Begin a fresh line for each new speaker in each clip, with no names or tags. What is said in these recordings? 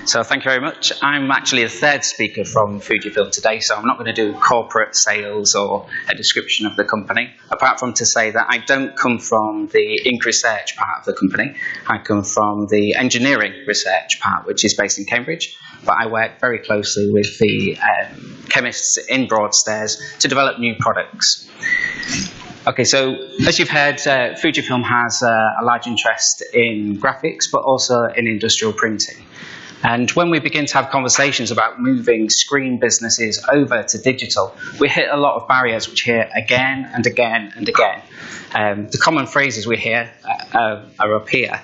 So thank you very much. I'm actually the third speaker from Fujifilm today, so I'm not going to do corporate sales or a description of the company, apart from to say that I don't come from the ink research part of the company. I come from the engineering research part, which is based in Cambridge, but I work very closely with the chemists in Broadstairs to develop new products. Okay, so as you've heard, Fujifilm has a large interest in graphics, but also in industrial printing. And when we begin to have conversations about moving screen businesses over to digital, we hit a lot of barriers which hear again and again and again. The common phrases we hear are up here.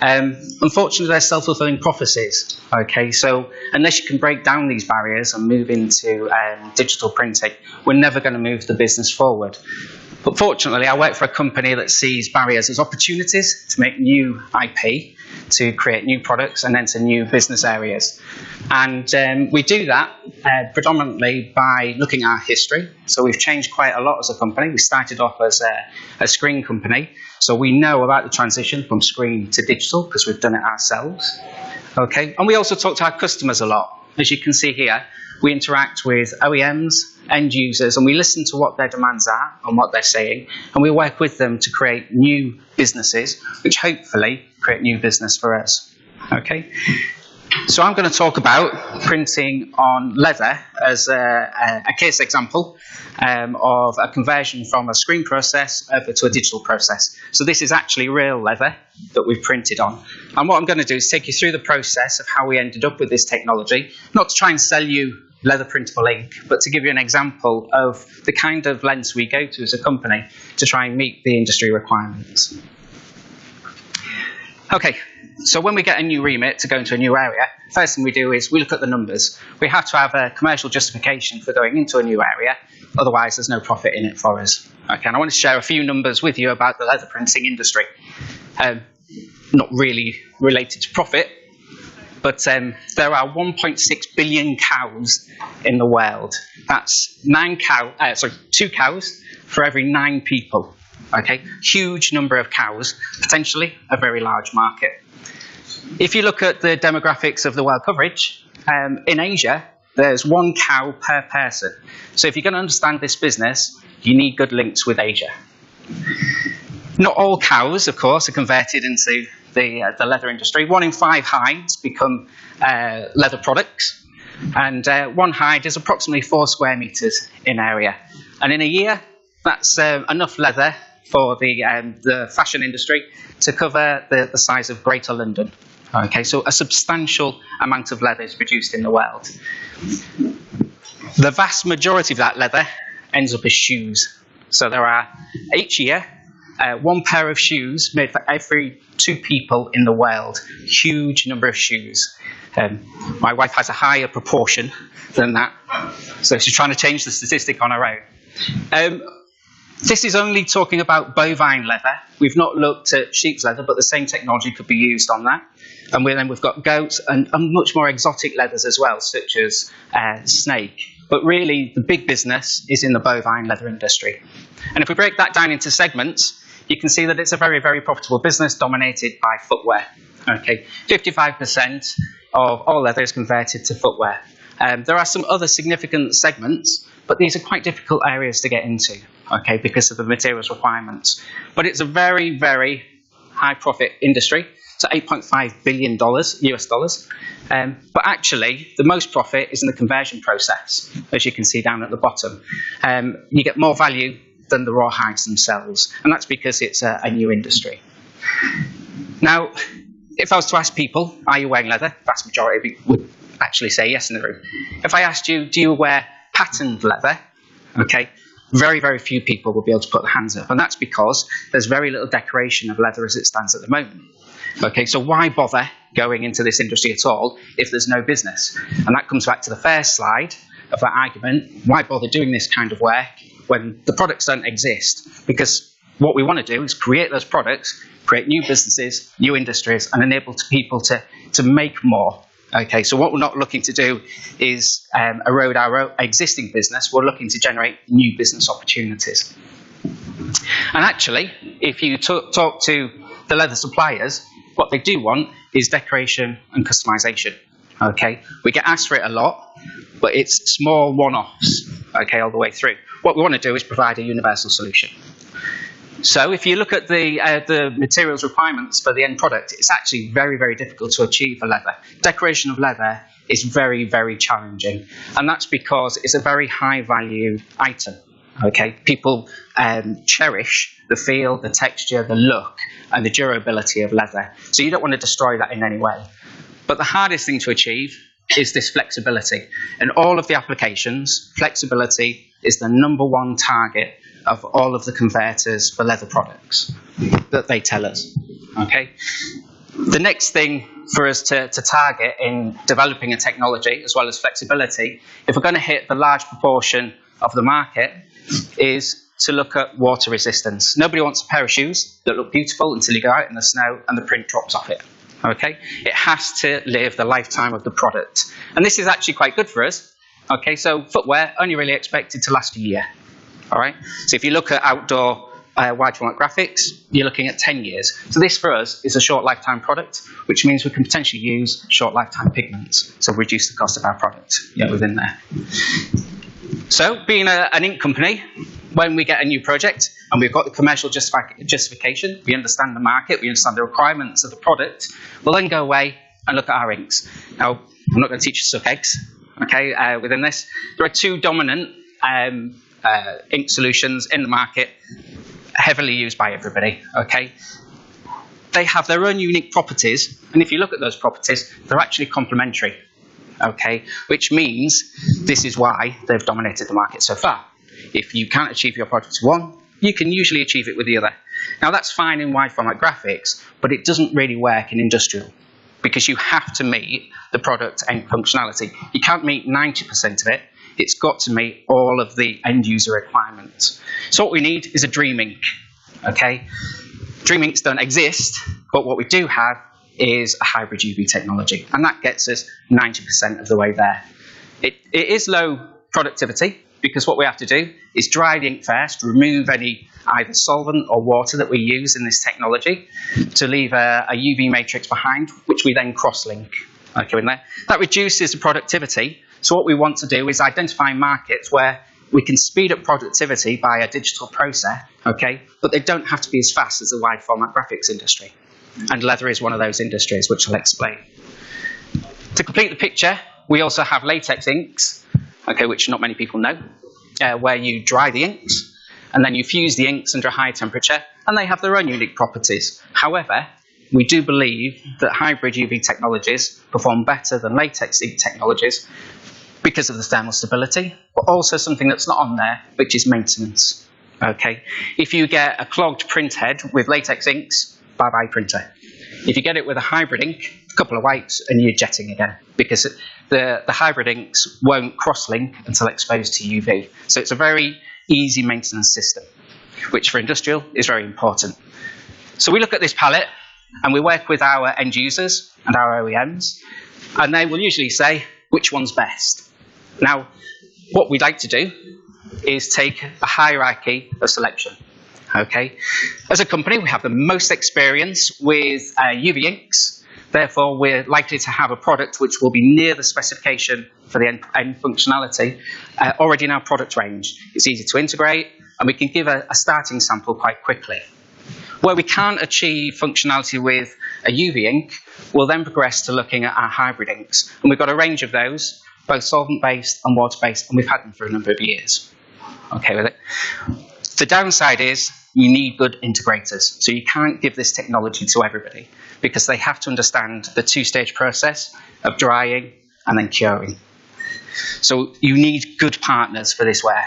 Unfortunately, they're self-fulfilling prophecies. Okay, so unless you can break down these barriers and move into digital printing, we're never going to move the business forward. But fortunately, I work for a company that sees barriers as opportunities to make new IP, to create new products, and enter new business areas. And we do that predominantly by looking at our history. So we've changed quite a lot as a company. We started off as a screen company. So we know about the transition from screen to digital because we've done it ourselves. Okay, and we also talk to our customers a lot. As you can see here, we interact with OEMs, end users, and we listen to what their demands are and what they're saying, and we work with them to create new businesses, which hopefully create new business for us. Okay? So I'm going to talk about printing on leather as a case example of a conversion from a screen process over to a digital process. So this is actually real leather that we've printed on. And what I'm going to do is take you through the process of how we ended up with this technology, not to try and sell you leather printable ink, but to give you an example of the kind of lengths we go to as a company to try and meet the industry requirements. Okay, so when we get a new remit to go into a new area, first thing we do is we look at the numbers. We have to have a commercial justification for going into a new area, otherwise there's no profit in it for us. Okay, and I want to share a few numbers with you about the leather printing industry. Not really related to profit, but there are 1.6 billion cows in the world. That's 2 cows for every 9 people. Okay, huge number of cows, potentially a very large market. If you look at the demographics of the world coverage, in Asia, there's 1 cow per person. So if you're going to understand this business, you need good links with Asia. Not all cows, of course, are converted into the leather industry. 1 in 5 hides become leather products, and 1 hide is approximately 4 square meters in area. And in a year, that's enough leather for the fashion industry to cover the size of Greater London. Okay, so a substantial amount of leather is produced in the world. The vast majority of that leather ends up as shoes. So there are, each year, 1 pair of shoes made for every 2 people in the world. Huge number of shoes. My wife has a higher proportion than that, so she's trying to change the statistic on her own. This is only talking about bovine leather. We've not looked at sheep's leather, but the same technology could be used on that. And then we've got goats and much more exotic leathers as well, such as snake. But really, the big business is in the bovine leather industry. And if we break that down into segments, you can see that it's a very, very profitable business dominated by footwear. Okay, 55% of all leather is converted to footwear. There are some other significant segments, but these are quite difficult areas to get into, okay, because of the materials requirements. But it's a very, very high profit industry. So $8.5 billion US dollars. But actually, the most profit is in the conversion process, as you can see down at the bottom. You get more value than the raw hides themselves, and that's because it's a new industry. Now, if I was to ask people, are you wearing leather? The vast majority of you would actually say yes in the room. If I asked you, do you wear patterned leather? Okay, very, very few people will be able to put their hands up, and that's because there's very little decoration of leather as it stands at the moment. Okay, so why bother going into this industry at all if there's no business? And that comes back to the first slide of that argument. Why bother doing this kind of work when the products don't exist? Because what we want to do is create those products, create new businesses, new industries, and enable people to make more. Okay, so what we're not looking to do is erode our existing business. We're looking to generate new business opportunities. And actually, if you talk to the leather suppliers, what they do want is decoration and customization. Okay, we get asked for it a lot, but it's small one-offs, okay, all the way through. What we want to do is provide a universal solution. So if you look at the materials requirements for the end product, it's actually very, very difficult to achieve for leather. Decoration of leather is very, very challenging, and that's because it's a very high-value item. Okay, people cherish the feel, the texture, the look, and the durability of leather. So you don't want to destroy that in any way. But the hardest thing to achieve is this flexibility. In all of the applications, flexibility is the #1 target of all of the converters for leather products that they tell us. Okay. The next thing for us to target in developing a technology, as well as flexibility, if we're going to hit the large proportion of the market, is to look at water resistance. Nobody wants a pair of shoes that look beautiful until you go out in the snow and the print drops off it. Okay, it has to live the lifetime of the product, and this is actually quite good for us. Okay, so footwear only really expected to last a year. All right, so if you look at outdoor wide format graphics, you're looking at 10 years. So this for us is a short lifetime product, which means we can potentially use short lifetime pigments, so reduce the cost of our product within there. So being an ink company, when we get a new project and we've got the commercial justification, we understand the market, we understand the requirements of the product, we'll then go away and look at our inks. Now, I'm not going to teach you to suck eggs, okay, within this. There are two dominant ink solutions in the market, heavily used by everybody, okay? They have their own unique properties, and if you look at those properties, they're actually complementary, okay? Which means this is why they've dominated the market so far. If you can't achieve your product with one, you can usually achieve it with the other. Now that's fine in wide format graphics, but it doesn't really work in industrial, because you have to meet the product end functionality. You can't meet 90% of it. It's got to meet all of the end user requirements. So what we need is a dream ink, okay? Dream inks don't exist, but what we do have is a hybrid UV technology, and that gets us 90% of the way there. It is low productivity, because what we have to do is dry the ink first, remove any either solvent or water that we use in this technology to leave a UV matrix behind, which we then cross-link. Okay, in there. That reduces the productivity. So what we want to do is identify markets where we can speed up productivity by a digital process, okay, but they don't have to be as fast as the wide format graphics industry. And leather is one of those industries, which I'll explain. To complete the picture, we also have latex inks, okay, which not many people know, where you dry the inks, and then you fuse the inks under a high temperature, and they have their own unique properties. However, we do believe that hybrid UV technologies perform better than latex ink technologies because of the thermal stability, but also something that's not on there, which is maintenance. Okay, if you get a clogged print head with latex inks, bye-bye printer. If you get it with a hybrid ink, a couple of wipes and you're jetting again, because the hybrid inks won't cross-link until exposed to UV. So it's a very easy maintenance system, which for industrial is very important. So we look at this palette and we work with our end users and our OEMs, and they will usually say, which one's best? Now, what we'd like to do is take a hierarchy of selection. Okay, as a company, we have the most experience with UV inks. Therefore, we're likely to have a product which will be near the specification for the end functionality already in our product range. It's easy to integrate, and we can give a starting sample quite quickly. Where we can't achieve functionality with a UV ink, we'll then progress to looking at our hybrid inks. And we've got a range of those, both solvent-based and water-based, and we've had them for a number of years. Okay with it? The downside is you need good integrators. So you can't give this technology to everybody because they have to understand the two-stage process of drying and then curing. So you need good partners for this work.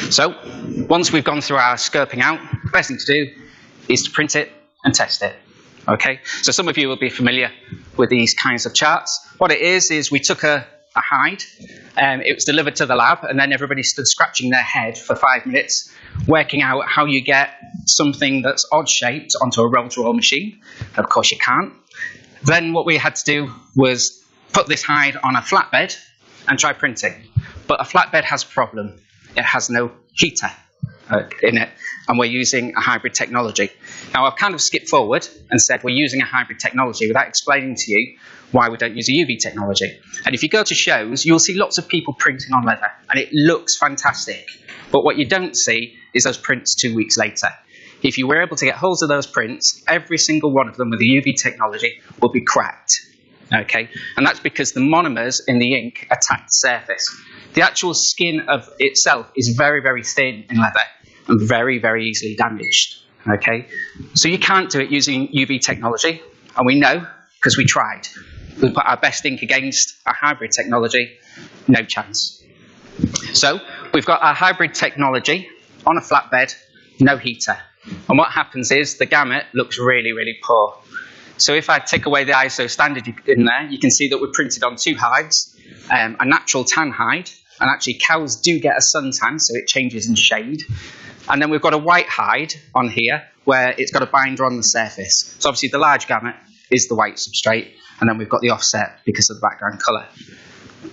So once we've gone through our scoping out, the best thing to do is to print it and test it. Okay, so some of you will be familiar with these kinds of charts. What it is we took a hide, it was delivered to the lab, and then everybody stood scratching their head for 5 minutes, working out how you get something that's odd-shaped onto a roll-to-roll machine. Of course you can't. Then what we had to do was put this hide on a flatbed and try printing. But a flatbed has a problem. It has no heater. in it, and we're using a hybrid technology. Now, I've kind of skipped forward and said we're using a hybrid technology without explaining to you why we don't use a UV technology. And if you go to shows, you'll see lots of people printing on leather, and it looks fantastic. But what you don't see is those prints 2 weeks later. If you were able to get hold of those prints, every single one of them with the UV technology will be cracked. Okay? And that's because the monomers in the ink attack the surface. The actual skin of itself is very, very thin in leather and very, very easily damaged. Okay? So you can't do it using UV technology, and we know because we tried. We put our best ink against our hybrid technology, no chance. So we've got our hybrid technology on a flatbed, no heater. And what happens is the gamut looks really, really poor. So if I take away the ISO standard in there, you can see that we're printed on 2 hides, a natural tan hide, and actually cows do get a suntan, so it changes in shade. And then we've got a white hide on here, where it's got a binder on the surface. So obviously the large gamut is the white substrate, and then we've got the offset because of the background colour.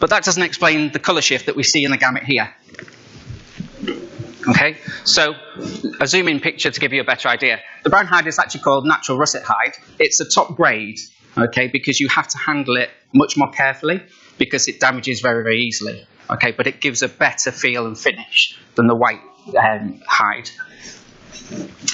But that doesn't explain the colour shift that we see in the gamut here. Okay, so a zoom-in picture to give you a better idea. The brown hide is actually called natural russet hide. It's a top grade, okay, because you have to handle it much more carefully because it damages very, very easily. Okay, but it gives a better feel and finish than the white hide.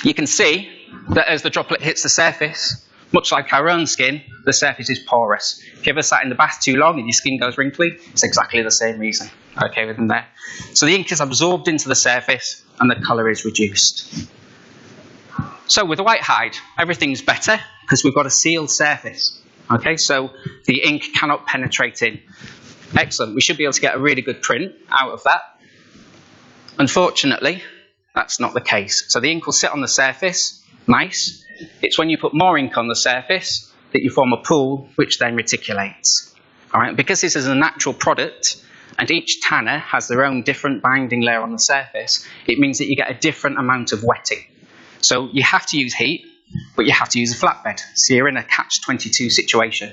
You can see that as the droplet hits the surface, much like our own skin, the surface is porous. If you ever sat in the bath too long and your skin goes wrinkly, it's exactly the same reason. Okay, within there. So the ink is absorbed into the surface and the colour is reduced. So with the white hide, everything's better because we've got a sealed surface. Okay, so the ink cannot penetrate in. Excellent, we should be able to get a really good print out of that. Unfortunately, that's not the case. So the ink will sit on the surface, nice. It's when you put more ink on the surface that you form a pool, which then reticulates. All right, because this is a natural product, and each tanner has their own different binding layer on the surface, it means that you get a different amount of wetting. So you have to use heat, but you have to use a flatbed. So you're in a catch-22 situation.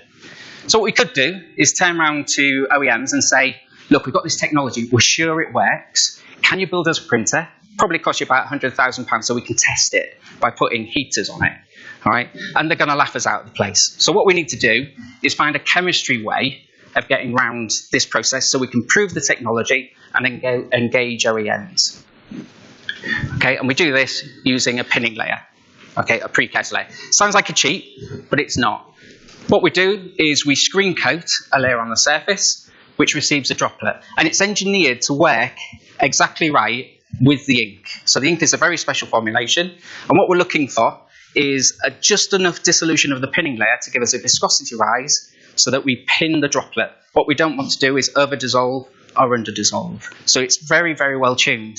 So what we could do is turn around to OEMs and say, look, we've got this technology, we're sure it works. Can you build us a printer? Probably cost you about £100,000 so we can test it by putting heaters on it. All right? And they're going to laugh us out of the place. So what we need to do is find a chemistry way of getting around this process so we can prove the technology and then go engage OEMs. Okay, and we do this using a pinning layer, okay, a precursor layer. Sounds like a cheat, but it's not. What we do is we screen coat a layer on the surface, which receives a droplet, and it's engineered to work exactly right with the ink. So the ink is a very special formulation, and what we're looking for is just enough dissolution of the pinning layer to give us a viscosity rise so that we pin the droplet. What we don't want to do is over-dissolve or under-dissolve. So it's very, very well tuned.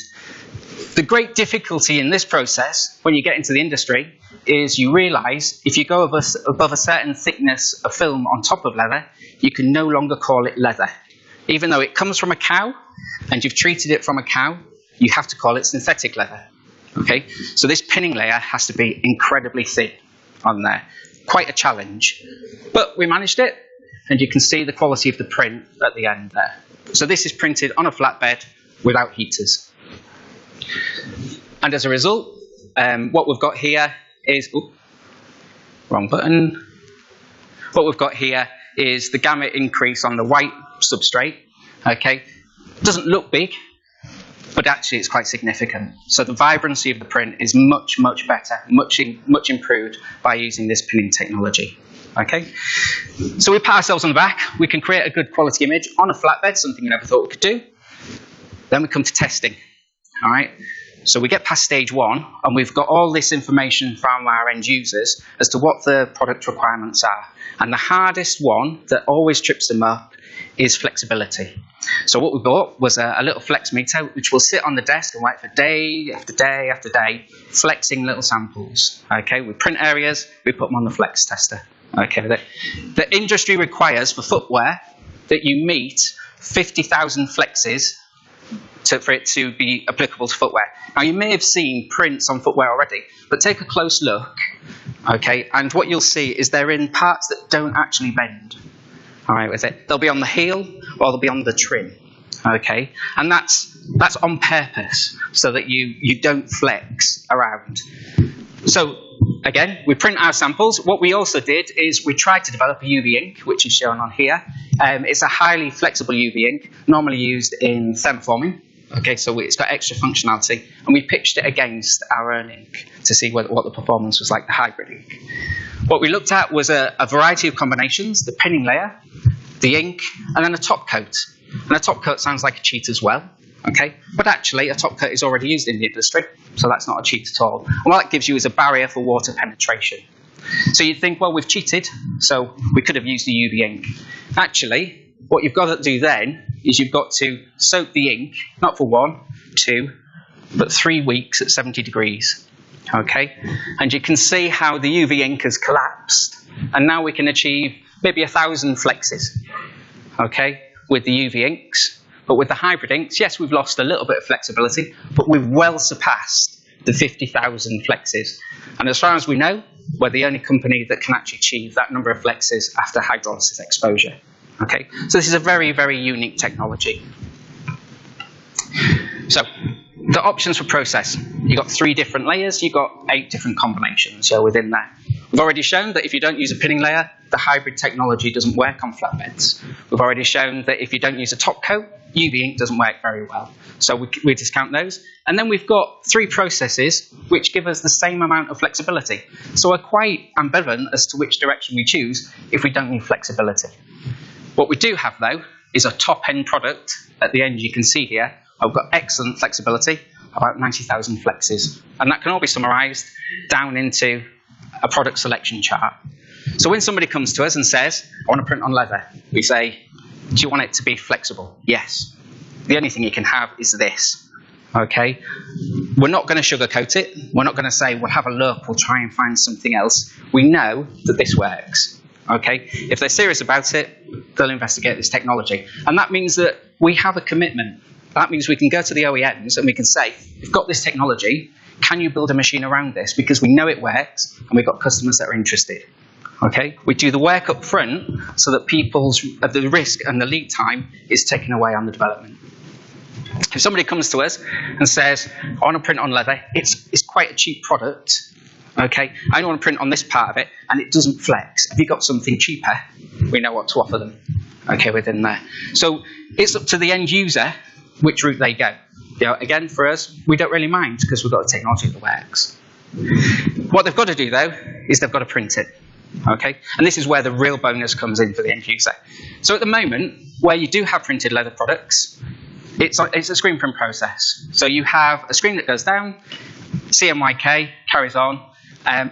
The great difficulty in this process, when you get into the industry, is you realise if you go above a certain thickness of film on top of leather, you can no longer call it leather. Even though it comes from a cow, and you've treated it from a cow, you have to call it synthetic leather. Okay? So this pinning layer has to be incredibly thin on there. Quite a challenge. But we managed it, and you can see the quality of the print at the end there. So this is printed on a flatbed without heaters. And as a result, what we've got here is... wrong button. What we've got here is the gamut increase on the white substrate. Okay? Doesn't look big, but actually it's quite significant. So the vibrancy of the print is much, much better, much improved by using this pinning technology. Okay? So we pat ourselves on the back. We can create a good quality image on a flatbed, something we never thought we could do. Then we come to testing. All right? So we get past stage 1, and we've got all this information from our end users as to what the product requirements are. And the hardest one that always trips them up is flexibility. So what we bought was a little flex meter, which will sit on the desk and wait for day after day after day, flexing little samples. Okay, we print areas, we put them on the flex tester. Okay, the industry requires for footwear that you meet 50,000 flexes for it to be applicable to footwear. Now, you may have seen prints on footwear already, but take a close look, okay, and what you'll see is they're in parts that don't actually bend. All right, with it. They'll be on the heel or they'll be on the trim. Okay, and that's on purpose so that you don't flex around. So again, we print our samples. What we also did is we tried to develop a UV ink, which is shown on here. It's a highly flexible UV ink, normally used in thermoforming. Okay, so it's got extra functionality, and we pitched it against our own ink to see what the performance was like, the hybrid ink. What we looked at was a variety of combinations: the pinning layer, the ink, and then a top coat. And a top coat sounds like a cheat as well, okay? But actually, a top coat is already used in the industry, so that's not a cheat at all. And what that gives you is a barrier for water penetration. So you'd think, well, we've cheated, so we could have used the UV ink. Actually, what you've got to do then is you've got to soak the ink, not for 1, 2, but 3 weeks at 70 degrees, okay? And you can see how the UV ink has collapsed, and now we can achieve maybe 1,000 flexes, okay, with the UV inks. But with the hybrid inks, yes, we've lost a little bit of flexibility, but we've well surpassed the 50,000 flexes. And as far as we know, we're the only company that can actually achieve that number of flexes after hydrolysis exposure. Okay, so this is a very, very unique technology. So the options for process, you've got 3 different layers, you've got 8 different combinations within there. We've already shown that if you don't use a pinning layer, the hybrid technology doesn't work on flatbeds. We've already shown that if you don't use a top coat, UV ink doesn't work very well. So we discount those. And then we've got 3 processes which give us the same amount of flexibility. So we're quite ambivalent as to which direction we choose if we don't need flexibility. What we do have, though, is a top-end product. At the end, you can see here, I've got excellent flexibility, about 90,000 flexes. And that can all be summarized down into a product selection chart. So when somebody comes to us and says, I want to print on leather, we say, do you want it to be flexible? Yes. The only thing you can have is this. Okay? We're not going to sugarcoat it. We're not going to say, we'll have a look, we'll try and find something else. We know that this works. Okay? If they're serious about it, they'll investigate this technology. And that means that we have a commitment. That means we can go to the OEMs and we can say, you've got this technology, can you build a machine around this? Because we know it works and we've got customers that are interested. Okay? We do the work up front so that the risk and the lead time is taken away on the development. If somebody comes to us and says, I want to print on leather, it's quite a cheap product. Okay? I don't want to print on this part of it and it doesn't flex. Have you got something cheaper? We know what to offer them. Okay, within there. So it's up to the end user which route they go. You know, again, for us, we don't really mind because we've got a technology that works. What they've got to do, though, is they've got to print it. Okay? And this is where the real bonus comes in for the end user. So at the moment, where you do have printed leather products, it's a screen print process. So you have a screen that goes down, CMYK carries on,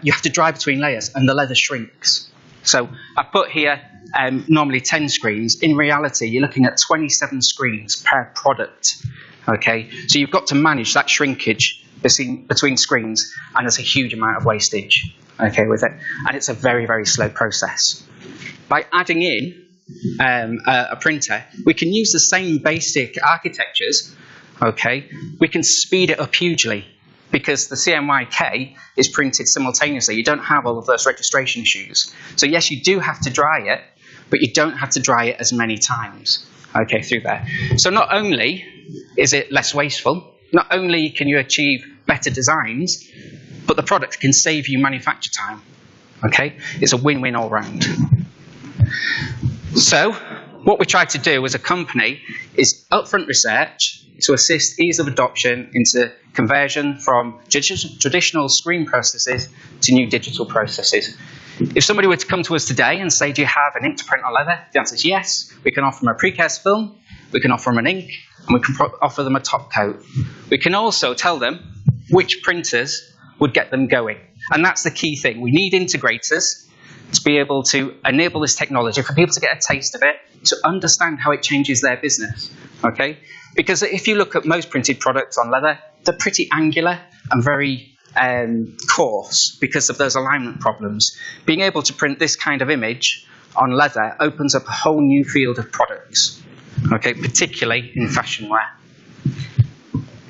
you have to dry between layers, and the leather shrinks. So I put here normally 10 screens. In reality, you're looking at 27 screens per product. Okay, so you've got to manage that shrinkage between screens, and there's a huge amount of wastage. Okay, with it, and it's a very, very slow process. By adding in a printer, we can use the same basic architectures. Okay, we can speed it up hugely because the CMYK is printed simultaneously. You don't have all of those registration issues. So yes, you do have to dry it, but you don't have to dry it as many times. Okay, through there. So not only is it less wasteful, not only can you achieve better designs, but the product can save you manufacture time. Okay, it's a win-win all round. So what we try to do as a company is upfront research to assist ease of adoption into conversion from traditional screen processes to new digital processes. If somebody were to come to us today and say, do you have an ink to print on leather? The answer is yes. We can offer them a precursor film, we can offer them an ink, and we can offer them a top coat. We can also tell them which printers would get them going. And that's the key thing. We need integrators to be able to enable this technology, for people to get a taste of it, to understand how it changes their business. Okay? Because if you look at most printed products on leather, they're pretty angular and very coarse because of those alignment problems. Being able to print this kind of image on leather opens up a whole new field of products, okay, particularly in fashion wear.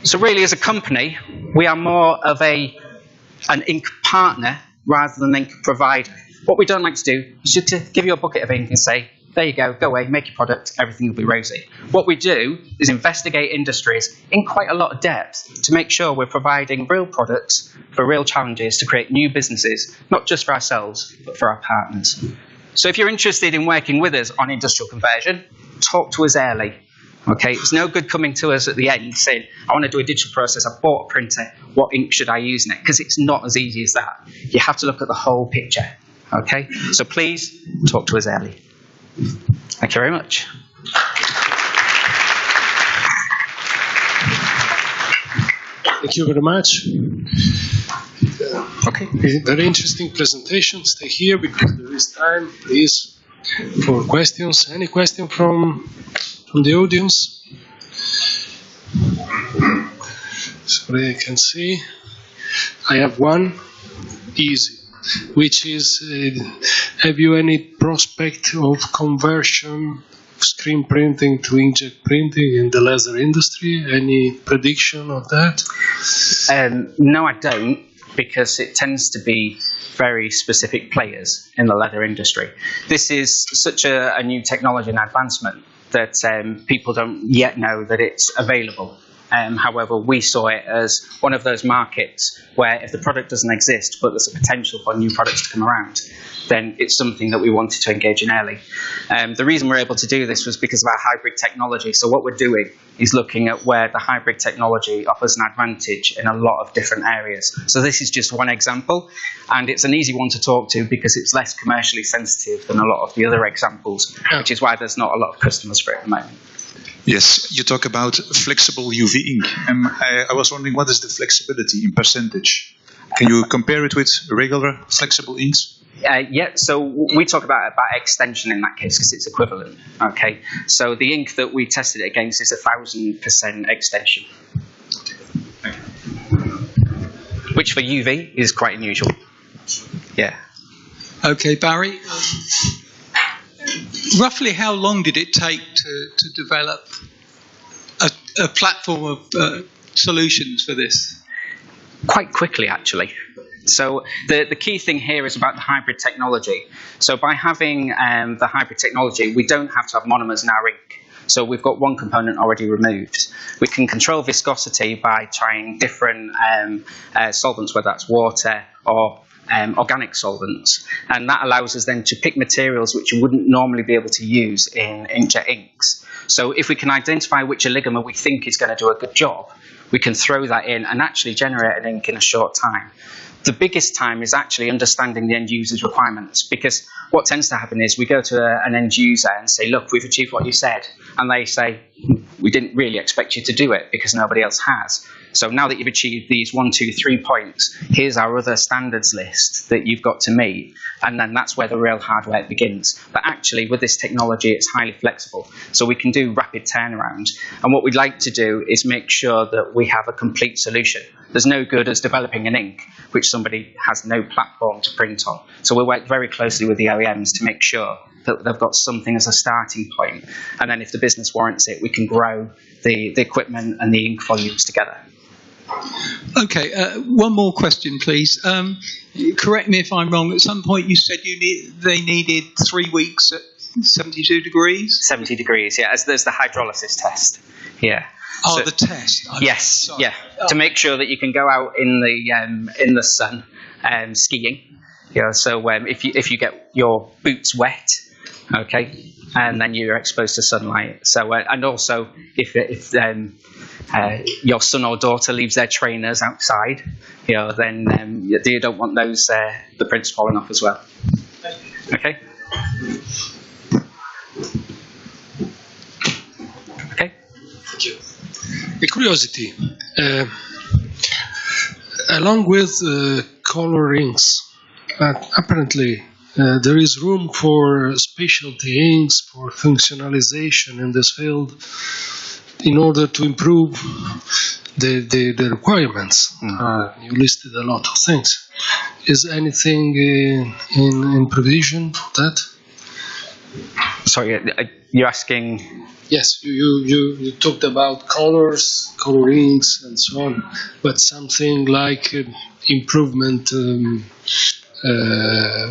So really, as a company, we are more of an ink partner rather than an ink provider. What we don't like to do is just to give you a bucket of ink and say, there you go away, make your product, everything will be rosy. What we do is investigate industries in quite a lot of depth to make sure we're providing real products for real challenges to create new businesses, not just for ourselves, but for our partners. So if you're interested in working with us on industrial conversion, talk to us early. Okay, it's no good coming to us at the end saying, I want to do a digital process, I bought a printer, what ink should I use in it? Because it's not as easy as that. You have to look at the whole picture. Okay, so please talk to us early. Thank you very much.
Thank you very much.
Okay.
Very interesting presentation. Stay here because there is time, please, for questions. Any question from the audience? Sorry, I can see. I have one. Easy. Which is, have you any prospect of conversion of screen printing to inkjet printing in the leather industry? Any prediction of that?
No, I don't, because it tends to be very specific players in the leather industry. This is such a new technology and advancement that people don't yet know that it's available. However, we saw it as one of those markets where if the product doesn't exist, but there's a potential for new products to come around, then it's something that we wanted to engage in early. The reason we're able to do this was because of our hybrid technology. So what we're doing is looking at where the hybrid technology offers an advantage in a lot of different areas. So this is just one example, and it's an easy one to talk to because it's less commercially sensitive than a lot of the other examples, which is why there's not a lot of customers for it at the moment.
Yes, you talk about flexible UV ink. I was wondering, what is the flexibility in percentage? Can you compare it with regular flexible inks?
Yeah, so we talk about extension in that case because it's equivalent. Okay, so the ink that we tested it against is 1,000% extension, which for UV is quite unusual. Yeah.
Okay, Barry. Roughly how long did it take to develop a platform of solutions for this?
Quite quickly, actually. So the key thing here is about the hybrid technology. So by having the hybrid technology, we don't have to have monomers in our ink. So we've got one component already removed. We can control viscosity by trying different solvents, whether that's water or organic solvents, and that allows us then to pick materials which you wouldn't normally be able to use in inkjet inks. So if we can identify which oligomer we think is going to do a good job, we can throw that in and actually generate an ink in a short time. The biggest time is actually understanding the end user's requirements, because what tends to happen is we go to an end user and say, look, we've achieved what you said, and they say, we didn't really expect you to do it because nobody else has. So now that you've achieved these 1, 2, 3 points, here's our other standards list that you've got to meet. And then that's where the real hard work begins. But actually, with this technology, it's highly flexible. So we can do rapid turnaround. And what we'd like to do is make sure that we have a complete solution. There's no good as developing an ink which somebody has no platform to print on. So we work very closely with the OEMs to make sure that they've got something as a starting point. And then if the business warrants it, we can grow the equipment and the ink volumes together.
Okay, one more question, please. Correct me if I'm wrong. At some point, you said they needed 3 weeks at 72 degrees. 70
degrees, yeah. As there's the hydrolysis test. Yeah.
Oh, so, the test.
Yes. Sorry. Yeah. Oh. To make sure that you can go out in the sun skiing. You know, so if you get your boots wet, okay, and then you're exposed to sunlight. So and also if your son or daughter leaves their trainers outside, you know, then you don't want those the prints falling off as well. Okay. Okay.
Thank you. A curiosity. Along with color inks, apparently there is room for specialty inks for functionalization in this field in order to improve the requirements. You listed a lot of things. Is anything in provision for that?
Sorry, you're asking?
Yes, you talked about colors, color inks, and so on, but something like improvement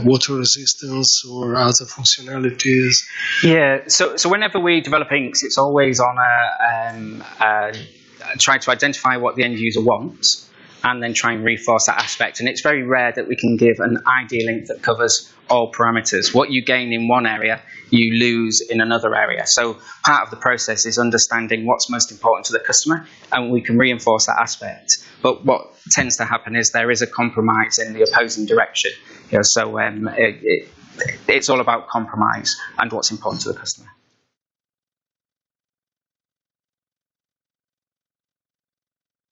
water resistance or other functionalities?
Yeah, so whenever we develop inks, it's always on try to identify what the end user wants and then try and reinforce that aspect. And it's very rare that we can give an ideal ink that covers all parameters. What you gain in one area, you lose in another area. So part of the process is understanding what's most important to the customer, and we can reinforce that aspect. But what tends to happen is there is a compromise in the opposing direction. So it's all about compromise and what's important to the customer.